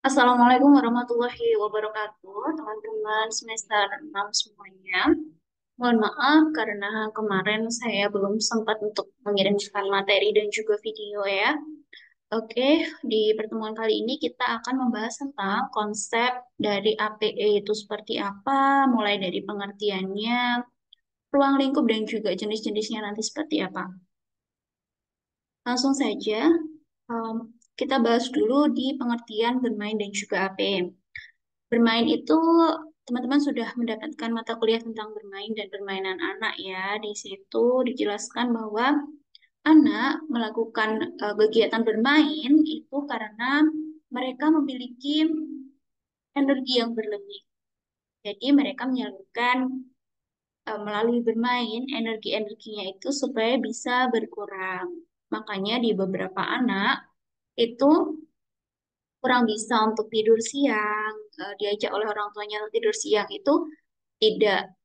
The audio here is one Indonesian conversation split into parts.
Assalamualaikum warahmatullahi wabarakatuh, teman-teman semester 6 semuanya. Mohon maaf karena kemarin saya belum sempat untuk mengirimkan materi dan juga video ya. Oke, di pertemuan kali ini kita akan membahas tentang konsep dari APE itu seperti apa, mulai dari pengertiannya, ruang lingkup dan juga jenis-jenisnya nanti seperti apa. Langsung saja, em, kita bahas dulu di pengertian bermain dan juga APE. Bermain itu teman-teman sudah mendapatkan mata kuliah tentang bermain dan permainan anak ya. Di situ dijelaskan bahwa anak melakukan kegiatan bermain itu karena mereka memiliki energi yang berlebih. Jadi mereka menyalurkan melalui bermain energi-energinya itu supaya bisa berkurang. Makanya di beberapa anak itu kurang bisa untuk tidur siang, diajak oleh orang tuanya untuk tidur siang itu tidak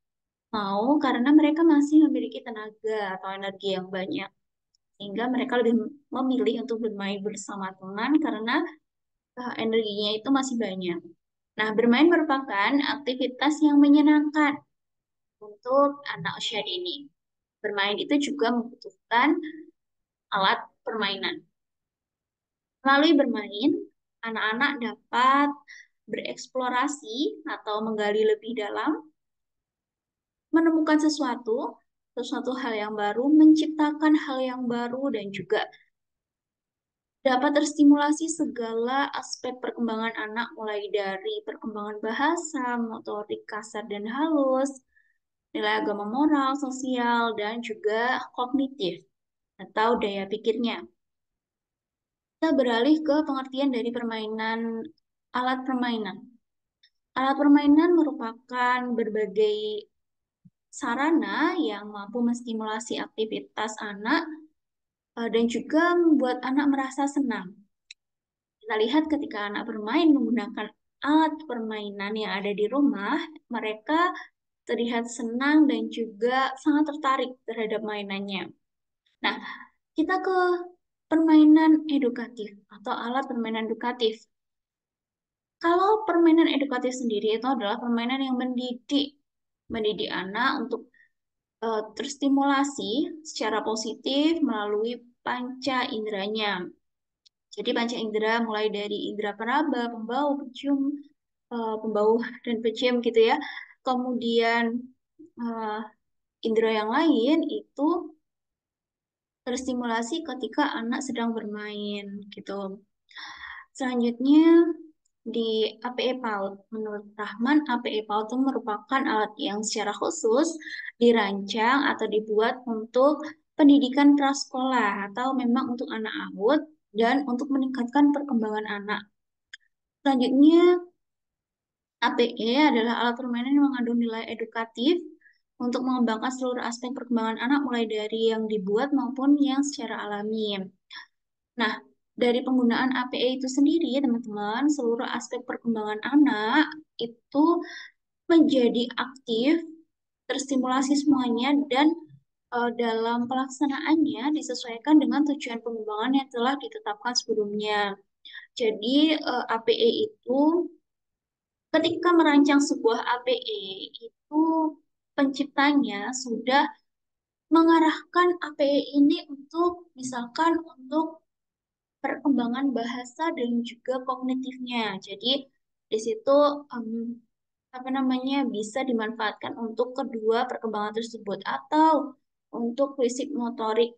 mau karena mereka masih memiliki tenaga atau energi yang banyak. Sehingga mereka lebih memilih untuk bermain bersama teman karena energinya itu masih banyak. Nah, bermain merupakan aktivitas yang menyenangkan untuk anak usia dini. Bermain itu juga membutuhkan alat permainan. Melalui bermain, anak-anak dapat bereksplorasi atau menggali lebih dalam, menemukan sesuatu hal yang baru, menciptakan hal yang baru, dan juga dapat terstimulasi segala aspek perkembangan anak, mulai dari perkembangan bahasa, motorik kasar dan halus, nilai agama moral, sosial, dan juga kognitif atau daya pikirnya. Kita beralih ke pengertian dari permainan, alat permainan. Alat permainan merupakan berbagai sarana yang mampu menstimulasi aktivitas anak dan juga membuat anak merasa senang. Kita lihat ketika anak bermain menggunakan alat permainan yang ada di rumah, mereka terlihat senang dan juga sangat tertarik terhadap mainannya. Nah, kita ke permainan edukatif atau alat permainan edukatif. Kalau permainan edukatif sendiri itu adalah permainan yang mendidik anak untuk terstimulasi secara positif melalui panca inderanya. Jadi panca indera mulai dari indera peraba, pembau, pencium, pembau dan pencium gitu ya. Kemudian eh, indera yang lain itu terstimulasi ketika anak sedang bermain gitu. Selanjutnya di APE PAUD. Menurut Rahman, APE PAUD itu merupakan alat yang secara khusus dirancang atau dibuat untuk pendidikan prasekolah atau memang untuk anak AUD dan untuk meningkatkan perkembangan anak. Selanjutnya, APE adalah alat permainan yang mengandung nilai edukatif untuk mengembangkan seluruh aspek perkembangan anak mulai dari yang dibuat maupun yang secara alami. Nah, dari penggunaan APE itu sendiri, teman-teman, seluruh aspek perkembangan anak itu menjadi aktif, terstimulasi semuanya, dan dalam pelaksanaannya disesuaikan dengan tujuan pengembangan yang telah ditetapkan sebelumnya. Jadi, APE itu ketika merancang sebuah APE itu penciptanya sudah mengarahkan APE ini untuk misalkan untuk perkembangan bahasa dan juga kognitifnya. Jadi di situ apa namanya bisa dimanfaatkan untuk kedua perkembangan tersebut atau untuk fisik motorik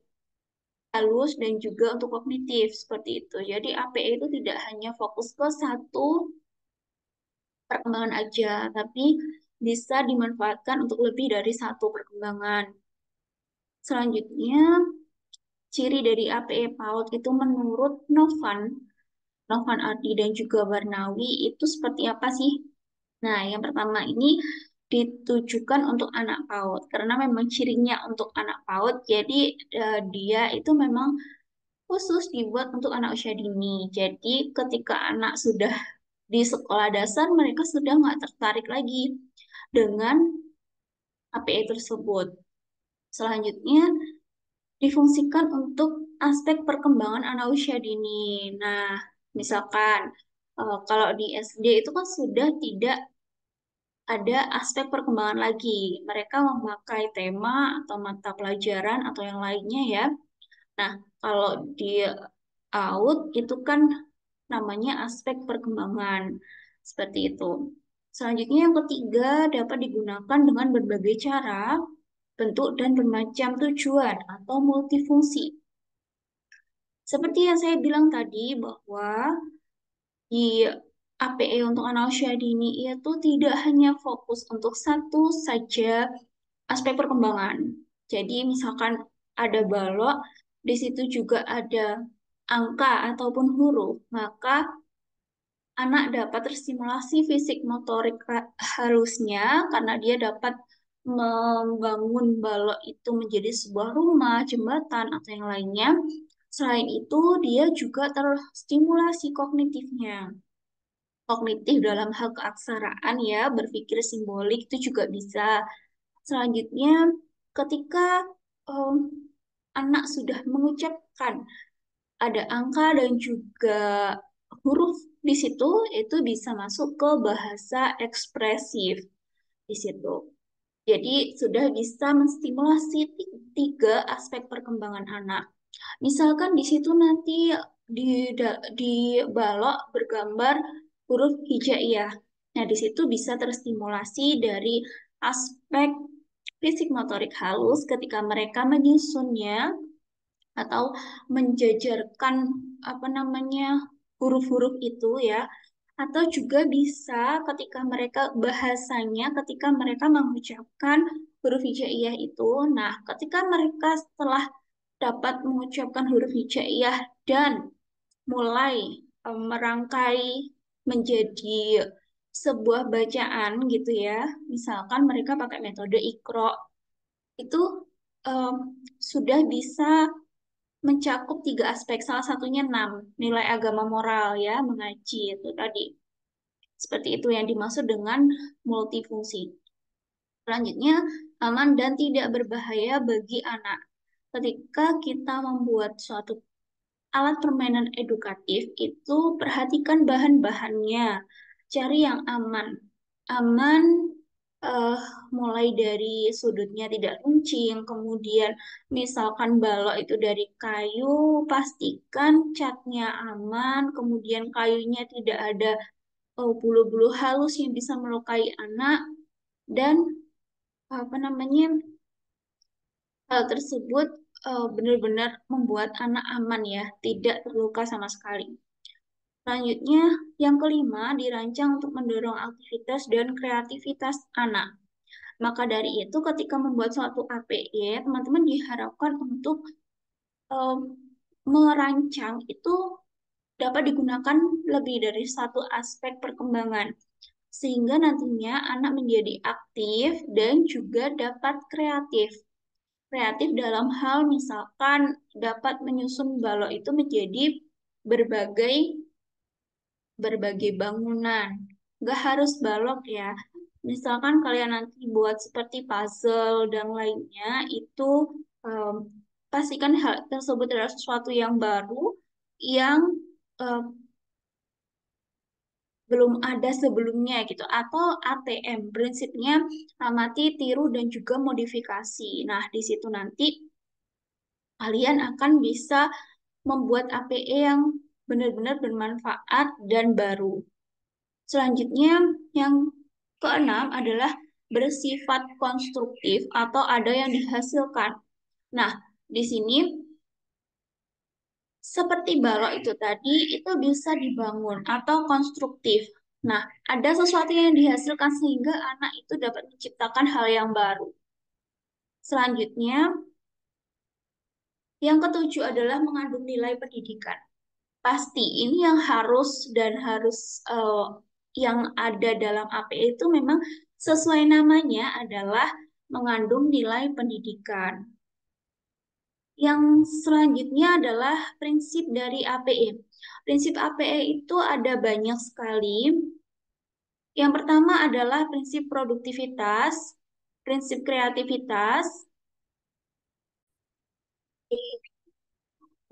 halus dan juga untuk kognitif seperti itu. Jadi APE itu tidak hanya fokus ke satu perkembangan aja, tapi bisa dimanfaatkan untuk lebih dari satu perkembangan. Selanjutnya, ciri dari APE PAUD itu menurut Novan Ardi dan juga Barnawi itu seperti apa sih? Nah, yang pertama ini ditujukan untuk anak PAUD karena memang cirinya untuk anak PAUD, jadi dia itu memang khusus dibuat untuk anak usia dini. Jadi ketika anak sudah di sekolah dasar, mereka sudah nggak tertarik lagi dengan APE tersebut. Selanjutnya, difungsikan untuk aspek perkembangan anak usia dini. Nah, misalkan Kalau di SD itu kan sudah tidak ada aspek perkembangan lagi. Mereka memakai tema atau mata pelajaran atau yang lainnya ya. Nah, kalau di out itu kan namanya aspek perkembangan. Seperti itu. Selanjutnya yang ketiga dapat digunakan dengan berbagai cara, bentuk, dan bermacam tujuan atau multifungsi. Seperti yang saya bilang tadi bahwa di APE untuk anak usia dini itu tidak hanya fokus untuk satu saja aspek perkembangan. Jadi misalkan ada balok, di situ juga ada angka ataupun huruf, maka anak dapat terstimulasi fisik motorik halusnya karena dia dapat membangun balok itu menjadi sebuah rumah, jembatan, atau yang lainnya. Selain itu, dia juga terstimulasi kognitifnya. Kognitif dalam hal keaksaraan ya, berpikir simbolik itu juga bisa. Selanjutnya, ketika em, anak sudah mengucapkan ada angka dan juga huruf di situ, itu bisa masuk ke bahasa ekspresif di situ. Jadi sudah bisa menstimulasi tiga aspek perkembangan anak. Misalkan di situ nanti di balok bergambar huruf hijaiyah. Nah, di situ bisa terstimulasi dari aspek fisik motorik halus ketika mereka menyusunnya atau menjajarkan apa namanya huruf-huruf itu ya, atau juga bisa ketika mereka bahasanya ketika mereka mengucapkan huruf hijaiyah itu. Nah, ketika mereka setelah dapat mengucapkan huruf hijaiyah dan mulai merangkai menjadi sebuah bacaan gitu ya. Misalkan mereka pakai metode Iqra, itu em, sudah bisa mencakup tiga aspek, salah satunya enam, nilai agama moral ya, mengaji itu tadi. Seperti itu yang dimaksud dengan multifungsi. Selanjutnya, aman dan tidak berbahaya bagi anak. Ketika kita membuat suatu alat permainan edukatif, itu perhatikan bahan-bahannya, cari yang aman. Aman eh, mulai dari sudutnya tidak runcing, kemudian misalkan balok itu dari kayu, pastikan catnya aman, kemudian kayunya tidak ada bulu-bulu halus yang bisa melukai anak, dan apa namanya hal tersebut benar-benar membuat anak aman ya, tidak terluka sama sekali. Selanjutnya, yang kelima, dirancang untuk mendorong aktivitas dan kreativitas anak. Maka dari itu, ketika membuat suatu APY, teman-teman diharapkan untuk em, merancang itu dapat digunakan lebih dari satu aspek perkembangan, sehingga nantinya anak menjadi aktif dan juga dapat kreatif. Kreatif dalam hal misalkan dapat menyusun balok itu menjadi berbagai berbagai bangunan. Nggak harus balok ya. Misalkan kalian nanti buat seperti puzzle dan lainnya, itu em, pastikan hal tersebut adalah sesuatu yang baru yang em, belum ada sebelumnya gitu. Atau ATM, prinsipnya amati, tiru, dan juga modifikasi. Nah, di situ nanti kalian akan bisa membuat APE yang benar-benar bermanfaat dan baru. Selanjutnya, yang keenam adalah bersifat konstruktif atau ada yang dihasilkan. Nah, di sini seperti balok itu tadi, itu bisa dibangun atau konstruktif. Nah, ada sesuatu yang dihasilkan sehingga anak itu dapat menciptakan hal yang baru. Selanjutnya, yang ketujuh adalah mengandung nilai pendidikan. Pasti ini yang harus dan harus yang ada dalam APE itu memang sesuai namanya adalah mengandung nilai pendidikan. Yang selanjutnya adalah prinsip dari APE. Prinsip APE itu ada banyak sekali. Yang pertama adalah prinsip produktivitas, prinsip kreativitas,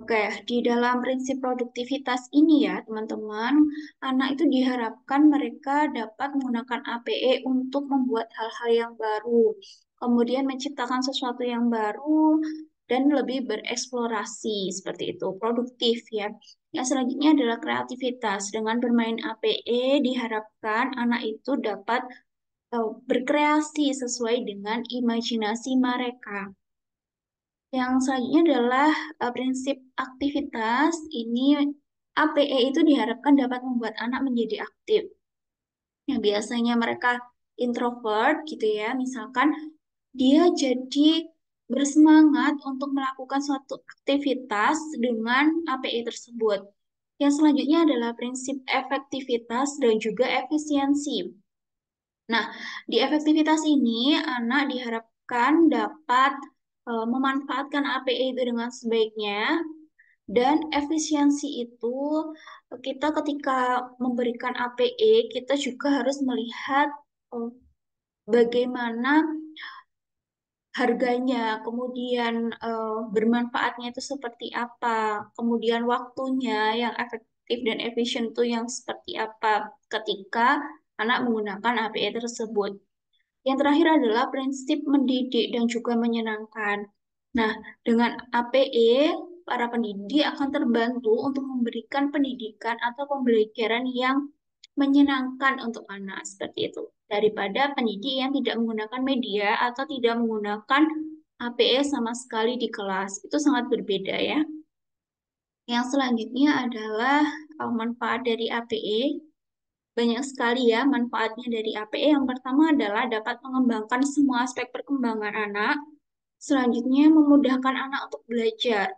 Oke, di dalam prinsip produktivitas ini ya, teman-teman, anak itu diharapkan mereka dapat menggunakan APE untuk membuat hal-hal yang baru, kemudian menciptakan sesuatu yang baru, dan lebih bereksplorasi, seperti itu, produktif ya. Yang selanjutnya adalah kreativitas. Dengan bermain APE, diharapkan anak itu dapat berkreasi sesuai dengan imajinasi mereka. Yang selanjutnya adalah prinsip aktivitas. Ini APE itu diharapkan dapat membuat anak menjadi aktif. Yang biasanya mereka introvert gitu ya, misalkan dia jadi bersemangat untuk melakukan suatu aktivitas dengan APE tersebut. Yang selanjutnya adalah prinsip efektivitas dan juga efisiensi. Nah, di efektivitas ini anak diharapkan dapat memanfaatkan APE itu dengan sebaiknya dan efisiensi itu kita ketika memberikan APE kita juga harus melihat eh, bagaimana harganya, kemudian bermanfaatnya itu seperti apa, kemudian waktunya yang efektif dan efisien itu yang seperti apa ketika anak menggunakan APE tersebut. Yang terakhir adalah prinsip mendidik dan juga menyenangkan. Nah, dengan APE, para pendidik akan terbantu untuk memberikan pendidikan atau pembelajaran yang menyenangkan untuk anak, seperti itu. Daripada pendidik yang tidak menggunakan media atau tidak menggunakan APE sama sekali di kelas. Itu sangat berbeda ya. Yang selanjutnya adalah manfaat dari APE. Banyak sekali ya manfaatnya dari APE. Yang pertama adalah dapat mengembangkan semua aspek perkembangan anak. Selanjutnya memudahkan anak untuk belajar.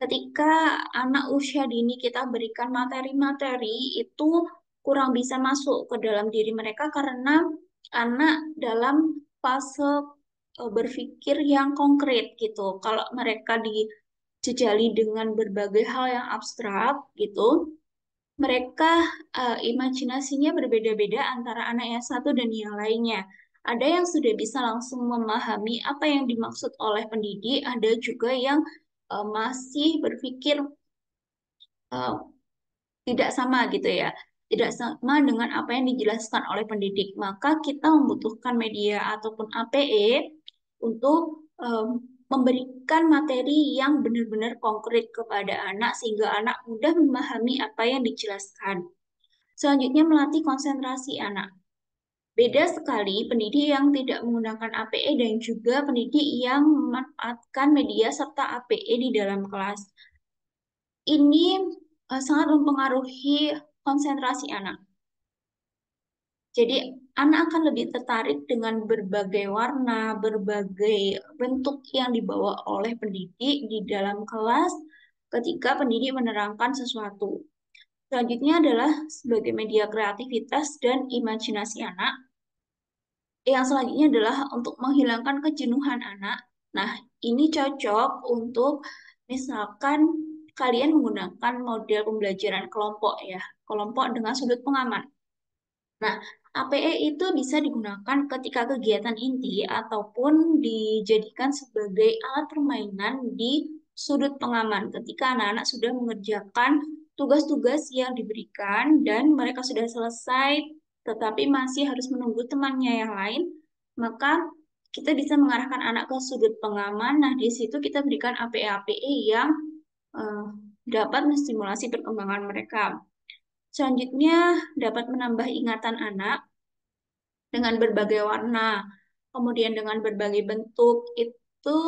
Ketika anak usia dini kita berikan materi-materi itu kurang bisa masuk ke dalam diri mereka karena anak dalam fase berpikir yang konkret gitu. Kalau mereka dijejali dengan berbagai hal yang abstrak gitu, mereka imajinasinya berbeda-beda antara anak yang satu dan yang lainnya. Ada yang sudah bisa langsung memahami apa yang dimaksud oleh pendidik, ada juga yang masih berpikir eh, tidak sama gitu ya, tidak sama dengan apa yang dijelaskan oleh pendidik. Maka kita membutuhkan media ataupun APE untuk memberikan materi yang benar-benar konkret kepada anak sehingga anak mudah memahami apa yang dijelaskan. Selanjutnya melatih konsentrasi anak. Beda sekali pendidik yang tidak menggunakan APE dan juga pendidik yang memanfaatkan media serta APE di dalam kelas. Ini sangat mempengaruhi konsentrasi anak. Jadi anak akan lebih tertarik dengan berbagai warna, berbagai bentuk yang dibawa oleh pendidik di dalam kelas ketika pendidik menerangkan sesuatu. Selanjutnya adalah sebagai media kreativitas dan imajinasi anak. Yang selanjutnya adalah untuk menghilangkan kejenuhan anak. Nah, ini cocok untuk misalkan kalian menggunakan model pembelajaran kelompok ya, kelompok dengan sudut pengaman. Nah, APE itu bisa digunakan ketika kegiatan inti ataupun dijadikan sebagai alat permainan di sudut pengaman ketika anak-anak sudah mengerjakan tugas-tugas yang diberikan dan mereka sudah selesai tetapi masih harus menunggu temannya yang lain, maka kita bisa mengarahkan anak ke sudut pengaman. Nah, di situ kita berikan APE-APE yang eh, dapat menstimulasi perkembangan mereka. Selanjutnya, dapat menambah ingatan anak dengan berbagai warna, kemudian dengan berbagai bentuk, itu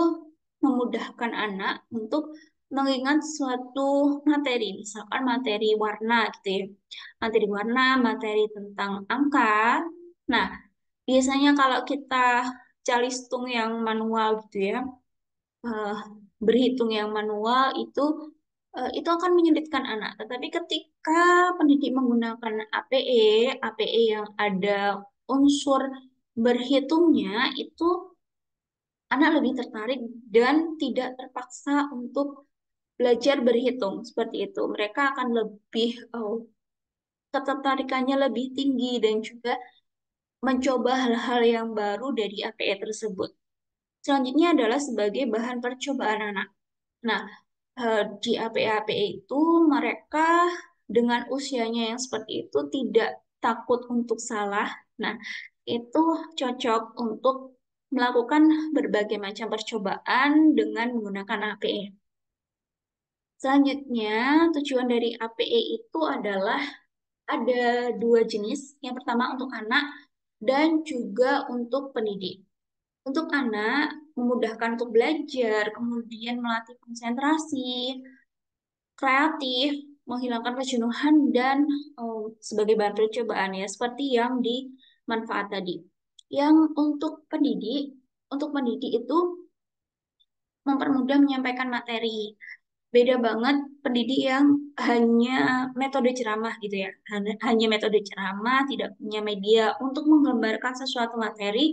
memudahkan anak untuk mengingat suatu materi, misalkan materi warna gitu ya. Materi warna, materi tentang angka. Nah, biasanya kalau kita calistung yang manual gitu ya, eh, berhitung yang manual itu akan menyulitkan anak. Tetapi ketika pendidik menggunakan APE yang ada unsur berhitungnya, itu anak lebih tertarik dan tidak terpaksa untuk belajar berhitung seperti itu. Mereka akan lebih ketertarikannya lebih tinggi dan juga mencoba hal-hal yang baru dari APE tersebut. Selanjutnya adalah sebagai bahan percobaan anak. Nah, Di APE-APE itu mereka dengan usianya yang seperti itu tidak takut untuk salah. Nah, itu cocok untuk melakukan berbagai macam percobaan dengan menggunakan APE. Selanjutnya, tujuan dari APE itu adalah ada dua jenis. Yang pertama untuk anak dan juga untuk pendidik. Untuk anak, memudahkan untuk belajar, kemudian melatih konsentrasi, kreatif, menghilangkan kejenuhan, dan sebagai bahan percobaan ya, seperti yang di manfaat tadi. Yang untuk pendidik itu mempermudah menyampaikan materi. Beda banget pendidik yang hanya metode ceramah gitu ya. Hanya metode ceramah, tidak punya media untuk menggambarkan sesuatu materi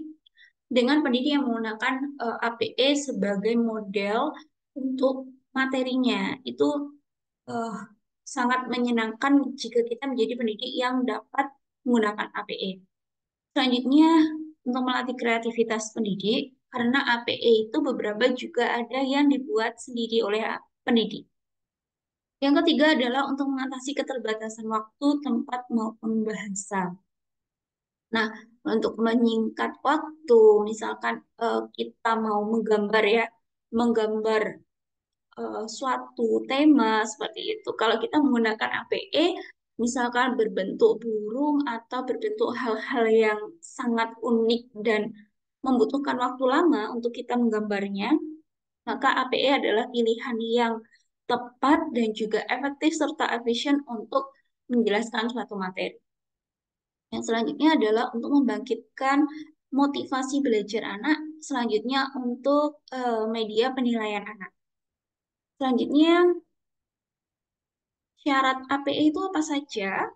dengan pendidik yang menggunakan APE sebagai model untuk materinya. Itu eh, sangat menyenangkan jika kita menjadi pendidik yang dapat menggunakan APE. Selanjutnya, untuk melatih kreativitas pendidik, karena APE itu beberapa juga ada yang dibuat sendiri oleh pendidik. Yang ketiga adalah untuk mengatasi keterbatasan waktu, tempat, maupun bahasa. Nah, untuk menyingkat waktu, misalkan kita mau menggambar ya, menggambar suatu tema seperti itu. Kalau kita menggunakan APE, misalkan berbentuk burung atau berbentuk hal-hal yang sangat unik dan membutuhkan waktu lama untuk kita menggambarnya, maka APE adalah pilihan yang tepat dan juga efektif serta efisien untuk menjelaskan suatu materi. Yang selanjutnya adalah untuk membangkitkan motivasi belajar anak, selanjutnya untuk media penilaian anak. Selanjutnya, syarat APE itu apa saja?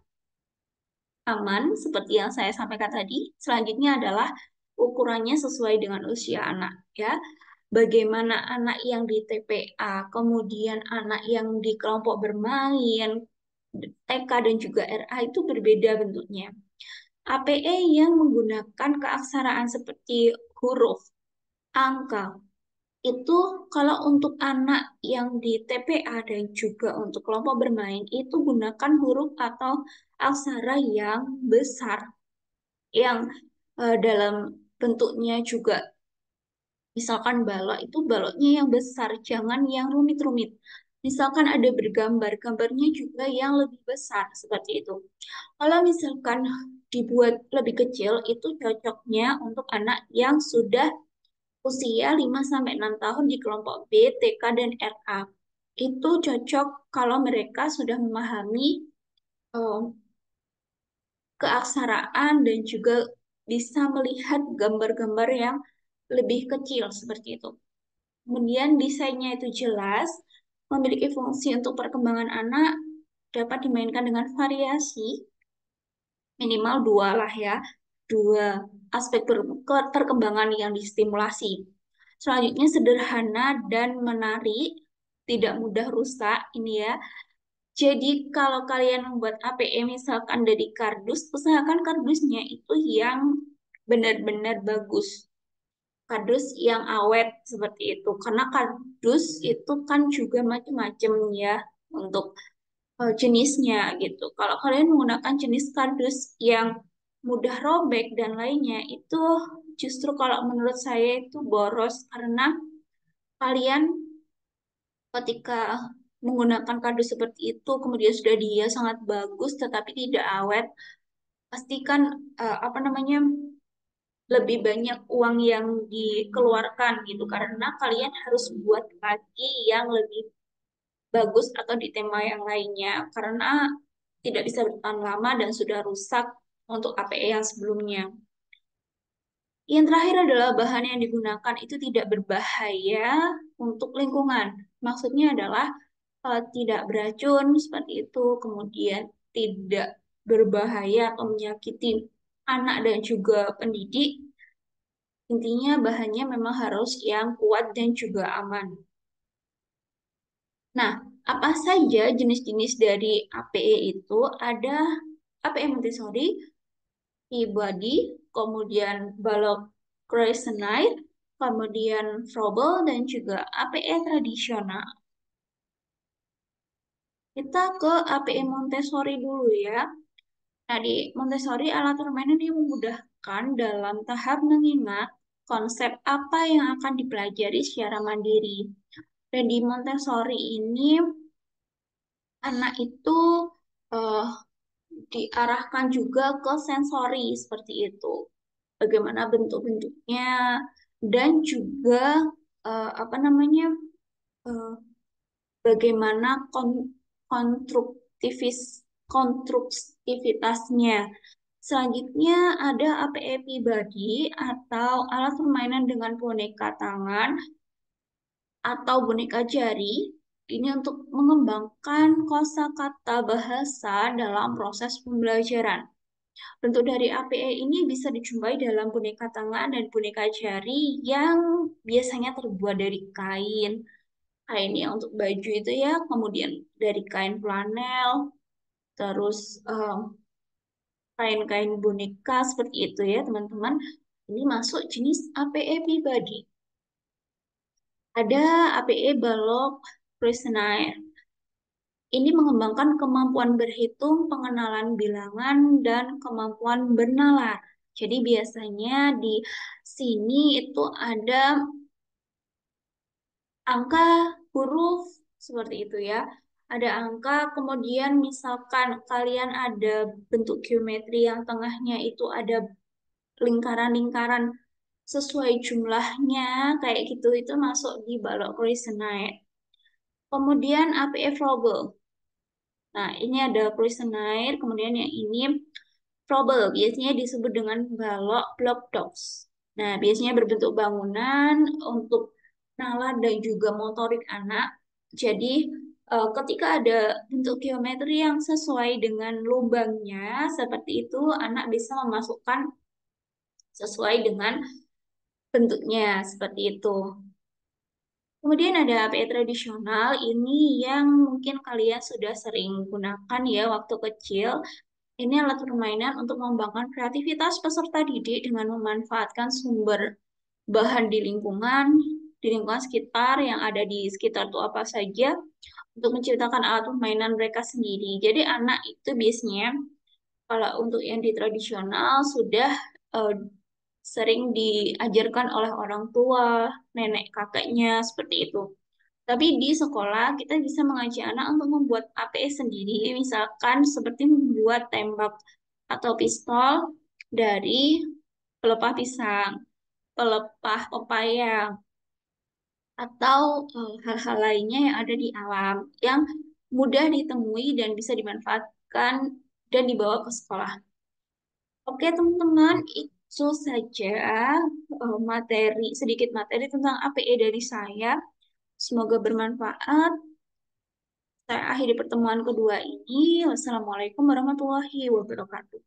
Aman, seperti yang saya sampaikan tadi. Selanjutnya adalah ukurannya sesuai dengan usia anak, ya. Bagaimana anak yang di TPA, kemudian anak yang di kelompok bermain, TK dan juga RA itu berbeda bentuknya. APE yang menggunakan keaksaraan seperti huruf, angka, itu kalau untuk anak yang di TPA dan juga untuk kelompok bermain itu gunakan huruf atau aksara yang besar yang dalam bentuknya juga misalkan balok itu baloknya yang besar, jangan yang rumit-rumit. Misalkan ada bergambar, gambarnya juga yang lebih besar seperti itu. Kalau misalkan dibuat lebih kecil itu cocoknya untuk anak yang sudah usia 5 sampai 6 tahun di kelompok B, TK, dan RA. Itu cocok kalau mereka sudah memahami eh, keaksaraan dan juga bisa melihat gambar-gambar yang lebih kecil seperti itu. Kemudian desainnya itu jelas, memiliki fungsi untuk perkembangan anak, dapat dimainkan dengan variasi, minimal dua lah ya, dua aspek perkembangan yang distimulasi. Selanjutnya sederhana dan menarik, tidak mudah rusak ini ya. Jadi kalau kalian membuat APE misalkan dari kardus, usahakan kardusnya itu yang benar-benar bagus. Kardus yang awet seperti itu. Karena kardus itu kan juga macam-macam ya untuk jenisnya gitu. Kalau kalian menggunakan jenis kardus yang mudah robek dan lainnya, itu justru kalau menurut saya itu boros karena kalian ketika menggunakan kardus seperti itu, kemudian sudah dia sangat bagus tetapi tidak awet, pastikan apa namanya lebih banyak uang yang dikeluarkan gitu karena kalian harus buat lagi yang lebih bagus atau di tema yang lainnya karena tidak bisa bertahan lama dan sudah rusak untuk APE yang sebelumnya. Yang terakhir adalah bahan yang digunakan itu tidak berbahaya untuk lingkungan. Maksudnya adalah tidak beracun seperti itu, kemudian tidak berbahaya atau menyakiti anak dan juga pendidik. Intinya bahannya memang harus yang kuat dan juga aman. Nah, apa saja jenis-jenis dari APE itu? Ada APE Montessori, E-body, kemudian balok Creysenite, kemudian Froebel, dan juga APE tradisional. Kita ke APE Montessori dulu ya. Nah, di Montessori alat permainan yang memudahkan dalam tahap mengingat konsep apa yang akan dipelajari secara mandiri. Dan di Montessori ini, anak itu eh, diarahkan juga ke sensori seperti itu. Bagaimana bentuk-bentuknya dan juga apa namanya eh, bagaimana konstruktivis konstruktivitasnya. Selanjutnya ada APE pribadi atau alat permainan dengan boneka tangan atau boneka jari. Ini untuk mengembangkan kosakata bahasa dalam proses pembelajaran. Bentuk dari APE ini bisa dijumpai dalam boneka tangan dan boneka jari yang biasanya terbuat dari kain. Kain yang untuk baju itu ya, kemudian dari kain flanel, terus kain-kain boneka seperti itu ya teman-teman. Ini masuk jenis APE pribadi. Ada APE balok questionnaire. Ini mengembangkan kemampuan berhitung, pengenalan bilangan, dan kemampuan bernalar. Jadi biasanya di sini itu ada angka, huruf, seperti itu ya. Ada angka, kemudian misalkan kalian ada bentuk geometri yang tengahnya itu ada lingkaran-lingkaran sesuai jumlahnya, kayak gitu, itu masuk di balok questionnaire. Kemudian APF Robel. Nah, ini ada questionnaire, kemudian yang ini Trouble biasanya disebut dengan balok block dots. Nah, biasanya berbentuk bangunan untuk nalar dan juga motorik anak. Jadi, ketika ada bentuk geometri yang sesuai dengan lubangnya, seperti itu, anak bisa memasukkan sesuai dengan bentuknya, seperti itu. Kemudian ada APE tradisional, ini yang mungkin kalian sudah sering gunakan ya waktu kecil. Ini alat permainan untuk mengembangkan kreativitas peserta didik dengan memanfaatkan sumber bahan di lingkungan sekitar yang ada di sekitar itu apa saja untuk menciptakan alat permainan mereka sendiri. Jadi anak itu biasanya kalau untuk yang di tradisional sudah eh, sering diajarkan oleh orang tua, nenek kakeknya seperti itu. Tapi di sekolah kita bisa mengajak anak untuk membuat APS sendiri, misalkan seperti membuat tembak atau pistol dari pelepah pisang, pelepah pepaya, atau hal-hal lainnya yang ada di alam yang mudah ditemui dan bisa dimanfaatkan dan dibawa ke sekolah. Oke teman-teman, itu saja sedikit materi tentang APE dari saya. Semoga bermanfaat. Saya akhiri pertemuan kedua ini. Wassalamualaikum warahmatullahi wabarakatuh.